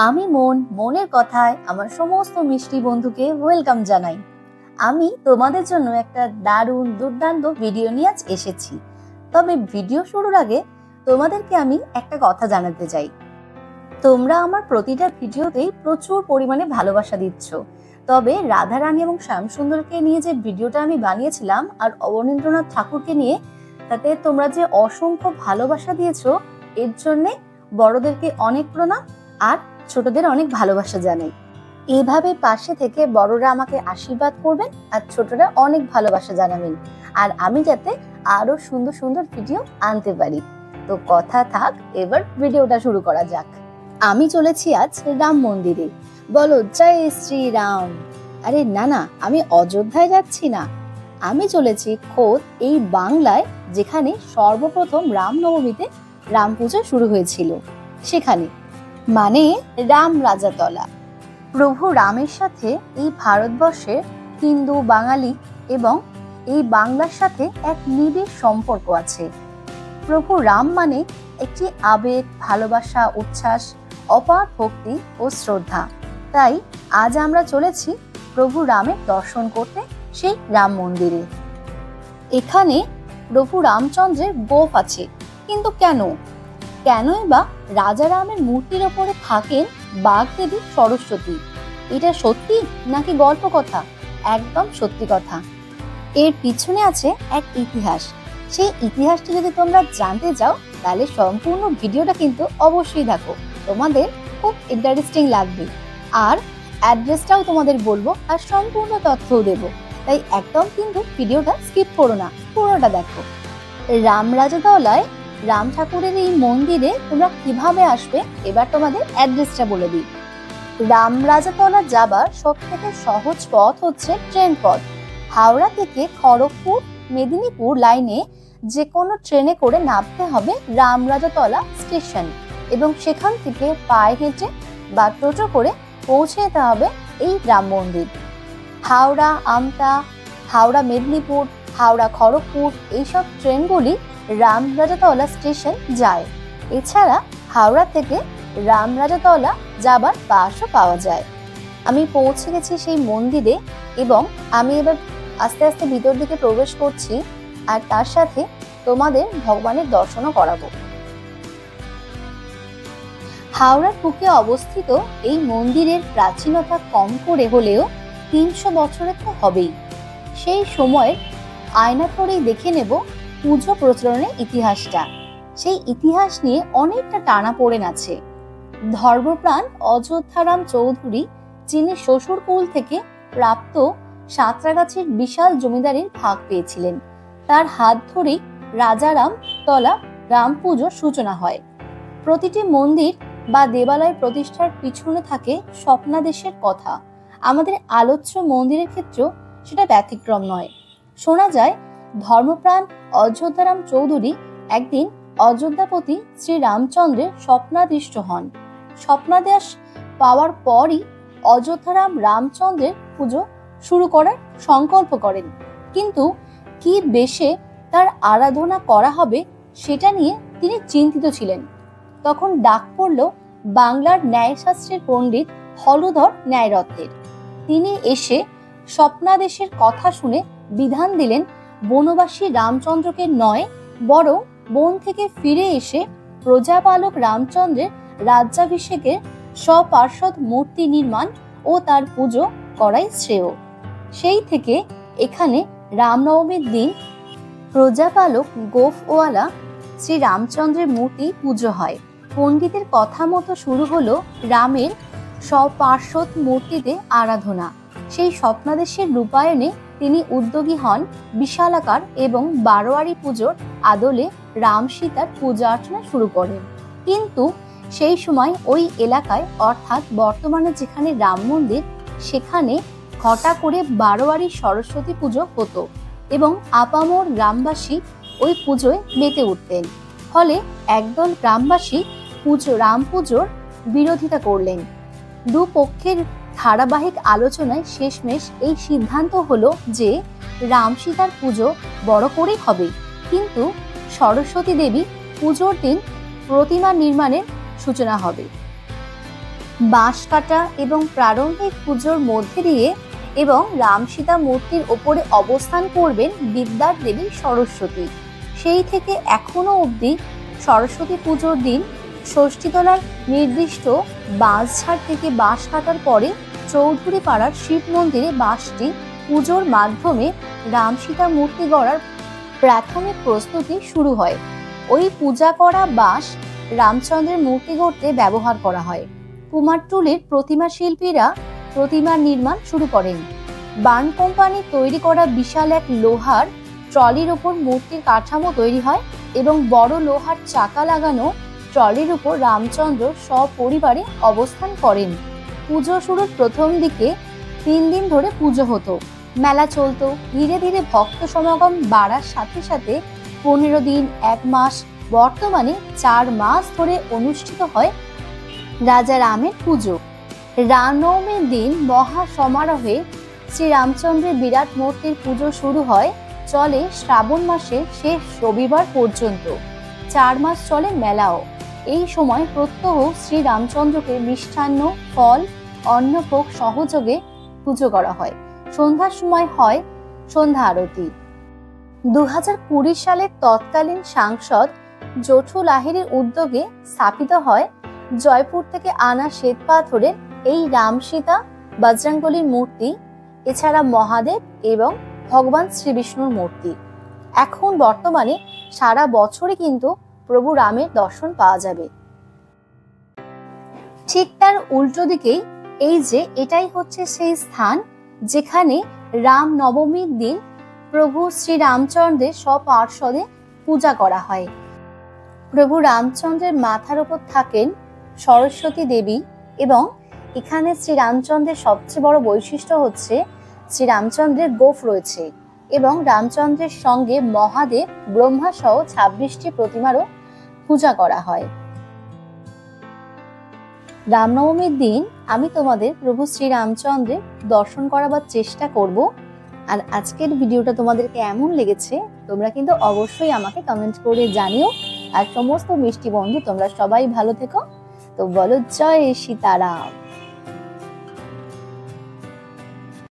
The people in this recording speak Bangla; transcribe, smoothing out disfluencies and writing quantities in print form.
আমি মনের কথায় আমার সমস্ত মিষ্টি বন্ধুকে ওয়েলকাম জানাই। আমি তোমাদের জন্য একটা দারুণ দুর্দান্ত ভিডিও নিয়ে আজ এসেছি। তবে ভিডিও শুরুর আগে তোমাদেরকে আমি একটা কথা জানাতে চাই। তোমরা আমার প্রতিটা ভিডিওতেই প্রচুর পরিমাণে ভালোবাসা দিচ্ছ। তবে রাধারানী এবং শ্যামসুন্দরকে নিয়ে যে ভিডিওটা আমি বানিয়েছিলাম আর অবনীন্দ্রনাথ ঠাকুরকে নিয়ে, তাতে তোমরা যে অসংখ্য ভালোবাসা দিয়েছো, এর জন্যে বড়দেরকে অনেক প্রণাম আর ছোটদের অনেক ভালোবাসা জানাই। এইভাবে পাশে থেকে বড়রা আমাকে আশীর্বাদ করবেন আর ছোটরা অনেক ভালোবাসা জানাবেন, আর আমি যাতে আরো সুন্দর সুন্দর ভিডিও আনতে পারি। তো কথা থাক, এবার ভিডিওটা শুরু করা যাক। আমি চলেছি আজ রাম মন্দিরে। বলো জয় শ্রীরাম। আরে না, আমি অযোধ্যায় যাচ্ছি না। আমি চলেছি খোদ এই বাংলায়, যেখানে সর্বপ্রথম রামনবমীতে রাম পুজো শুরু হয়েছিল, সেখানে, মানে রাম রাজাতলা। প্রভু রামের সাথে এই ভারতবর্ষের হিন্দু, বাঙালি এবং এই বাংলার সাথে এক নিবিড় সম্পর্ক আছে। প্রভু রাম মানে একটি আবেগ, ভালোবাসা, উচ্ছ্বাস, অপার ভক্তি ও শ্রদ্ধা। তাই আজ আমরা চলেছি প্রভু রামের দর্শন করতে সেই রাম মন্দিরে। এখানে প্রভু রামচন্দ্রের গোফ আছে, কিন্তু কেনই বা রাজা রামের মূর্তির ওপরে থাকেন বাগদেবী সরস্বতী? এটা সত্যি নাকি গল্প কথা? একদম সত্যি কথা। এর পিছনে আছে এক ইতিহাস। সেই ইতিহাসটা যদি তোমরা জানতে চাও, তাহলে সম্পূর্ণ ভিডিওটা কিন্তু অবশ্যই দেখো, তোমাদের খুব ইন্টারেস্টিং লাগবে। আর অ্যাড্রেসটাও তোমাদের বলবো আর সম্পূর্ণ তথ্যও দেবো, তাই একদম কিন্তু ভিডিওটা স্কিপ করো না, পুরোটা দেখো। রাম রাজাতলায় রাম ঠাকুরের এই মন্দিরে তোমরা কিভাবে আসবে, এবার তোমাদের অ্যাড্রেসটা বলে দিই। রাম রাজাতলা যাবার সব থেকে সহজ পথ হচ্ছে ট্রেন পথ। হাওড়া থেকে খড়গপুর মেদিনীপুর লাইনে যে কোনো ট্রেনে করে নামতে হবে রাম রাজাতলা স্টেশন, এবং সেখান থেকে পায়ে হেঁটে বা টোটো করে পৌঁছে যেতে হবে এই রাম মন্দির। হাওড়া আমতা, হাওড়া মেদিনীপুর, হাওড়া খড়গপুর এইসব ট্রেনগুলি রাম রাজাতলা স্টেশন যায়। এছাড়া হাওড়া থেকে রাম রাজাতলা যাবার বাসও পাওয়া যায়। আমি পৌঁছে গেছি সেই মন্দিরে, এবং আমি এবার আস্তে আস্তে ভিতর দিকে প্রবেশ করছি, আর তার সাথে তোমাদের ভগবানের দর্শনও করাবো। হাওড়ার বুকে অবস্থিত এই মন্দিরের প্রাচীনতা কম করে হলেও 300 বছরের তো হবেই। সেই সময়ের আয়না করেই দেখে নেব পুজো প্রচলনের ইতিহাসটা। সেই ইতিহাস নিয়ে অনেকটা টানাপোড়েন আছে। ধর্মপ্রাণ অযোধ্যারাম চৌধুরী, যিনি শ্বশুরকুল থেকে প্রাপ্ত সাঁতরাগাছির বিশাল জমিদারির ভাগ পেয়েছিলেন, তার হাত ধরেই রাজারাম তলা রাম পুজোর সূচনা হয়। প্রতিটি মন্দির বা দেবালয় প্রতিষ্ঠার পিছনে থাকে স্বপ্নাদেশের কথা। আমাদের আলোচ্য মন্দিরের ক্ষেত্রেও সেটা ব্যতিক্রম নয়। শোনা যায় ধর্মপ্রাণ অযোধ্যারাম চৌধুরী একদিন অযোধ্যাপতি শ্রী রামচন্দ্রের স্বপ্নাদিষ্ট হন। স্বপ্নাদেশ পাওয়ার পরই অযোধ্যারাম রামচন্দ্রের পুজো শুরু করার সংকল্প করেন, কিন্তু কি বেশে তার আরাধনা করা হবে সেটা নিয়ে তিনি চিন্তিত ছিলেন। তখন ডাক পড়ল বাংলার ন্যায়শাস্ত্রের পণ্ডিত হলধর ন্যায়রত্নের। তিনি এসে স্বপ্নাদেশের কথা শুনে বিধান দিলেন বনবাসী রামচন্দ্রকে নয়, বরং বন থেকে ফিরে এসে প্রজাপালক রামচন্দ্রের রাজ্যাভিষেকের সপার্ষদ মূর্তি নির্মাণ ও তার পুজো করাই শ্রেয়। সেই থেকে এখানে রামনবমীর দিন প্রজাপালক গোফওয়ালা শ্রী রামচন্দ্রের মূর্তি পুজো হয়। পণ্ডিতের কথা মতো শুরু হলো রামের সপার্ষদ মূর্তিতে আরাধনা। সেই স্বপ্নাদেশের রূপায়ণে তিনি উদ্যোগী হন বিশালাকার এবং বারোয়ারি পুজোর আদলে রাম সীতার পূজা অর্চনা শুরু করেন। কিন্তু সেই সময় ওই এলাকায়, অর্থাৎ বর্তমানে যেখানে রাম মন্দির, সেখানে ঘটা করে বারোয়ারি সরস্বতী পুজো হতো, এবং আপামর গ্রামবাসী ওই পুজোয় মেতে উঠতেন। ফলে একদল গ্রামবাসী রাম পুজোর বিরোধিতা করলেন। দুপক্ষের ধারাবাহিক আলোচনায় শেষমেশ এই সিদ্ধান্ত হলো যে রাম সীতার পুজো বড় করেই হবে, কিন্তু সরস্বতী দেবী পুজোর দিন প্রতিমা নির্মাণের সূচনা হবে। বাঁশ কাটা এবং প্রারম্ভিক পুজোর মধ্যে দিয়ে এবং রাম সীতা মূর্তির ওপরে অবস্থান করবেন বিদ্যার দেবী সরস্বতী। সেই থেকে এখনো অবধি সরস্বতী পুজোর দিন ষষ্ঠীতলার নির্দিষ্ট বাঁশঝাড় থেকে বাঁশ কাটার পরে চৌধুরী পাড়ার শিব মন্দিরে বাঁশটি পুজোর মাধ্যমে রাম সীতা মূর্তি গড়ার প্রাথমিক প্রস্তুতি শুরু হয়। ওই পূজা করা বাঁশ রামচন্দ্রের মূর্তি গড়তে ব্যবহার করা হয়। কুমারটুলির প্রতিমা শিল্পীরা প্রতিমার নির্মাণ শুরু করেন। বার্ন কোম্পানি তৈরি করা বিশাল এক লোহার ট্রলির উপর মূর্তির কাঠামো তৈরি হয় এবং বড় লোহার চাকা লাগানো ট্রলির উপর রামচন্দ্র সপরিবারে অবস্থান করেন। পুজো শুরুর প্রথম দিকে 3 দিন ধরে পুজো হতো, মেলা চলতো। ধীরে ধীরে ভক্ত সমাগম বাড়ার সাথে সাথে 15 দিন, 1 মাস, বর্তমানে 4 মাস ধরে অনুষ্ঠিত হয় রাজা রামের পুজো। রামনবমীর দিন মহা সমারোহে শ্রী রামচন্দ্রের বিরাট মূর্তির পুজো শুরু হয়, চলে শ্রাবণ মাসের শেষ রবিবার পর্যন্ত। 4 মাস চলে মেলাও। এই সময় প্রত্যহ শ্রী রামচন্দ্রকে মিষ্টান্ন, ফল, অন্নভোগ সহযোগে পুজো করা হয়। সন্ধ্যার সময় হয় সন্ধ্যা আরতি। 2020 সালের তৎকালীন সাংসদ জঠু লাহিড়ীর উদ্যোগে স্থাপিত হয় জয়পুর থেকে আনা শ্বেত পাথরের এই রাম সীতা বজরংবলীর মূর্তি, এছাড়া মহাদেব এবং ভগবান শ্রী বিষ্ণুর মূর্তি। এখন বর্তমানে সারা বছরই কিন্তু প্রভু রামের দর্শন পাওয়া যাবে। ঠিক তার উল্টো দিকেই এই যে এটাই হচ্ছে সেই স্থান যেখানে রাম নবমীর দিন প্রভু শ্রী রামচন্দ্রের সপার্ষদে পূজা করা হয়। প্রভু রামচন্দ্রের মাথার উপর থাকেন সরস্বতী দেবী এবং এখানে শ্রী রামচন্দ্রের সবচেয়ে বড় বৈশিষ্ট্য হচ্ছে শ্রী রামচন্দ্রের গোফ রয়েছে এবং রামচন্দ্রের সঙ্গে মহাদেব, ব্রহ্মা সহ 26টি প্রতিমারও পূজা করা হয়। রামনবমীর দিন আমি তোমাদের প্রভু শ্রী রামচন্দ্রের দর্শন করাবার চেষ্টা করব। আর আজকের ভিডিওটা তোমাদের কেমন লেগেছে তোমরা কিন্তু অবশ্যই আমাকে কমেন্ট করে জানিও। আর সমস্ত মিষ্টি বন্ধু তোমরা সবাই ভালো থেকো। তো বলো জয় সীতারাম।